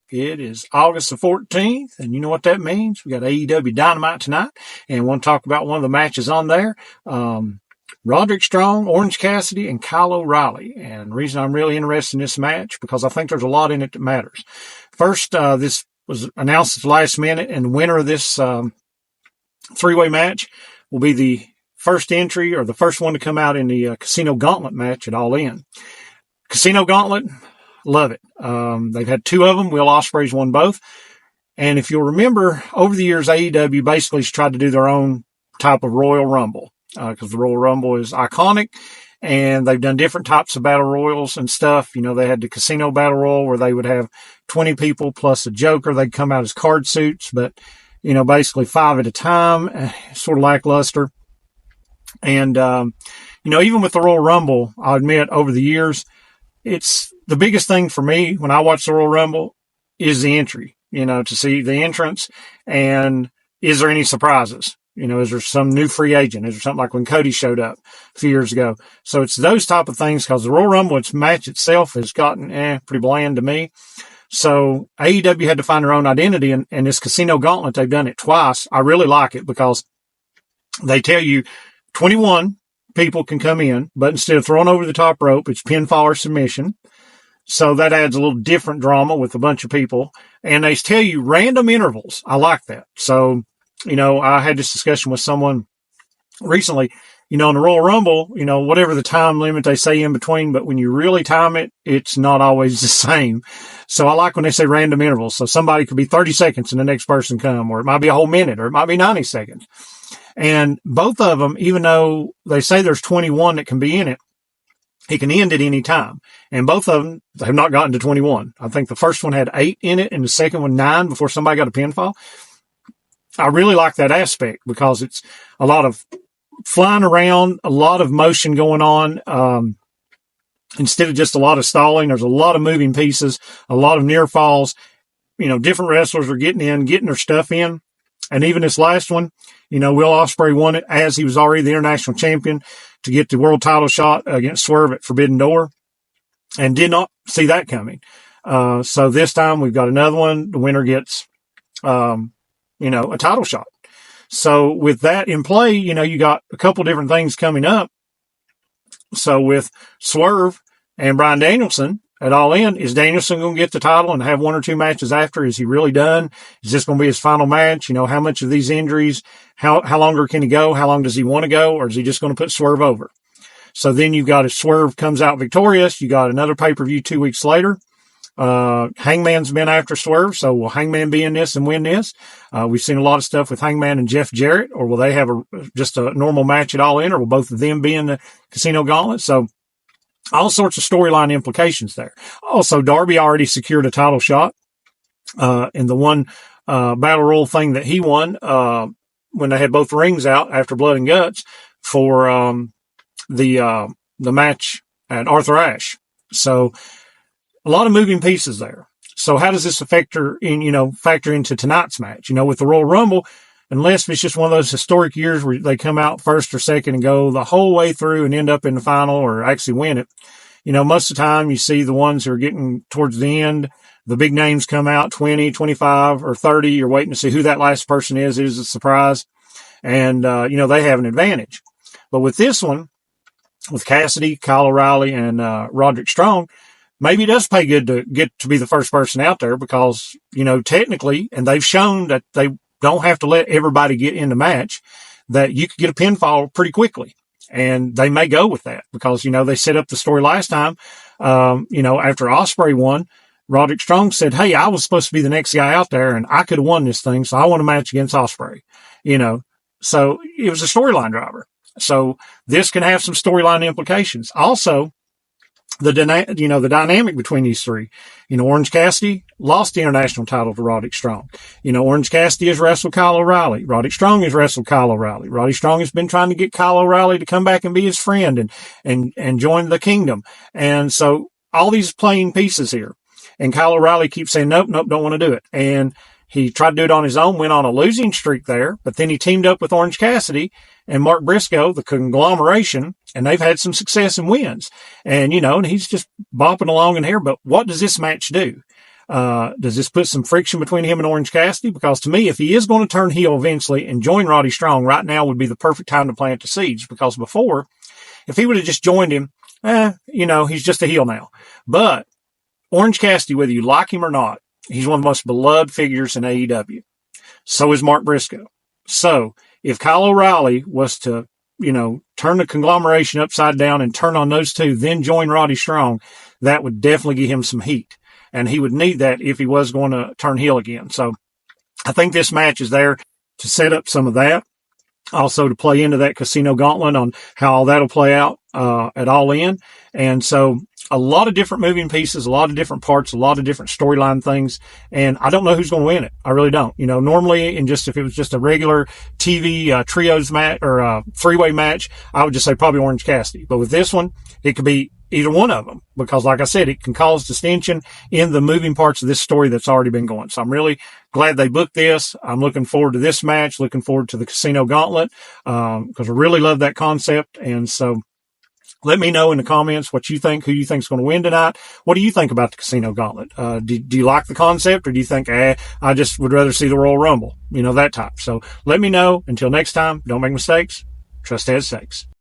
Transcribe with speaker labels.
Speaker 1: It is August the 14th, and you know what that means. We got AEW Dynamite tonight, and want to talk about one of the matches on there. Roderick Strong, Orange Cassidy, and Kyle O'Reilly. And the reason I'm really interested in this match, because I think there's a lot in it that matters. First, this was announced at the last minute, and the winner of this three-way match will be the first entry or the first one to come out in the Casino Gauntlet match at All In. Casino Gauntlet, love it. They've had two of them. Will Ospreay's won both. And if you'll remember, over the years, AEW basically has tried to do their own type of Royal Rumble, because the Royal Rumble is iconic, and they've done different types of battle royals and stuff. You know, they had the Casino Battle Royal where they would have 20 people plus a Joker. They'd come out as card suits, but, you know, basically 5 at a time, sort of lackluster. And, you know, even with the Royal Rumble, I admit over the years, it's the biggest thing for me when I watch the Royal Rumble is the entry, you know, to see the entrance, and is there any surprises? You know, is there some new free agent? Is there something like when Cody showed up a few years ago? So it's those type of things, because the Royal Rumble, its match itself has gotten pretty bland to me. So AEW had to find their own identity, and this Casino Gauntlet, they've done it twice. I really like it because they tell you 21 people can come in, but instead of throwing over the top rope, it's pinfall or submission. So that adds a little different drama with a bunch of people. And they tell you random intervals. I like that. So, you know, I had this discussion with someone recently, you know, in the Royal Rumble, you know, whatever the time limit they say in between, but when you really time it, it's not always the same. So I like when they say random intervals. So somebody could be 30 seconds and the next person come, or it might be a whole minute, or it might be 90 seconds. And both of them, even though they say there's 21 that can be in it, it can end at any time. And both of them have not gotten to 21. I think the first one had 8 in it and the second one 9 before somebody got a pinfall. I really like that aspect because it's a lot of flying around, a lot of motion going on. Instead of just a lot of stalling, there's a lot of moving pieces, a lot of near falls. You know, different wrestlers are getting in, getting their stuff in. And even this last one, you know, Will Ospreay won it as he was already the international champion to get the world title shot against Swerve at Forbidden Door, and did not see that coming. So this time we've got another one. The winner gets, you know, a title shot. So with that in play, you know, you got a couple different things coming up. So with Swerve and Bryan Danielson at All In, is Danielson going to get the title and have one or two matches after? Is he really done? Is this going to be his final match? You know, how much of these injuries, how longer can he go? How long does he want to go? Or is he just going to put Swerve over? So then you've got, if Swerve comes out victorious, you got another pay-per-view 2 weeks later. Hangman's been after Swerve. So will Hangman be in this and win this? We've seen a lot of stuff with Hangman and Jeff Jarrett, or will they have just a normal match at All In, or will both of them be in the Casino Gauntlet? So all sorts of storyline implications there. Also, Darby already secured a title shot, in the one, battle royal thing that he won, when they had both rings out after Blood and Guts for, the match at Arthur Ashe. So a lot of moving pieces there. So how does this factor into tonight's match? You know, with the Royal Rumble, unless it's just one of those historic years where they come out first or second and go the whole way through and end up in the final or actually win it. You know, most of the time you see the ones who are getting towards the end, the big names come out 20, 25 or 30. You're waiting to see who that last person is. It is a surprise. And, you know, they have an advantage. But with this one, with Cassidy, Kyle O'Reilly, and Roderick Strong, maybe it does pay good to get to be the first person out there because, you know, technically, and they've shown that they don't have to let everybody get in the match, that you could get a pinfall pretty quickly. And they may go with that because, you know, they set up the story last time. You know, after Ospreay won, Roderick Strong said, hey, I was supposed to be the next guy out there and I could have won this thing. So I want a match against Ospreay, you know. So it was a storyline driver. So this can have some storyline implications. Also, the dynamic between these three. You know, Orange Cassidy lost the international title to Roderick Strong. You know, Orange Cassidy has wrestled Kyle O'Reilly. Roderick Strong has wrestled Kyle O'Reilly. Roderick Strong has been trying to get Kyle O'Reilly to come back and be his friend and join the kingdom. And so all these playing pieces here. And Kyle O'Reilly keeps saying, nope, don't want to do it. And he tried to do it on his own, went on a losing streak there, but then he teamed up with Orange Cassidy and Mark Briscoe, the conglomeration, and they've had some success and wins. And, you know, and he's just bopping along in here. But what does this match do? Does this put some friction between him and Orange Cassidy? Because to me, if he is going to turn heel eventually and join Roddy Strong, right now would be the perfect time to plant the seeds. Because before, if he would have just joined him, he's just a heel now. But Orange Cassidy, whether you like him or not, he's one of the most beloved figures in AEW. So is Mark Briscoe. So if Kyle O'Reilly was to, turn the conglomeration upside down and turn on those two, then join Roddy Strong, that would definitely give him some heat. And he would need that if he was going to turn heel again. So I think this match is there to set up some of that. Also to play into that Casino Gauntlet on how all that'll play out at All In. And so a lot of different moving pieces, a lot of different parts, a lot of different storyline things. And I don't know who's going to win it. I really don't. Normally if it was just a regular TV trios match or a three-way match, I would just say probably Orange Cassidy. But with this one, it could be either one of them because, like I said, it can cause distension in the moving parts of this story that's already been going. So I'm really glad they booked this. I'm looking forward to this match, looking forward to the Casino Gauntlet because I really love that concept. And so let me know in the comments what you think, who you think is going to win tonight. What do you think about the Casino Gauntlet? Do you like the concept or do you think, I just would rather see the Royal Rumble, that type. So let me know. Until next time, don't make mistakes. Trust has sakes.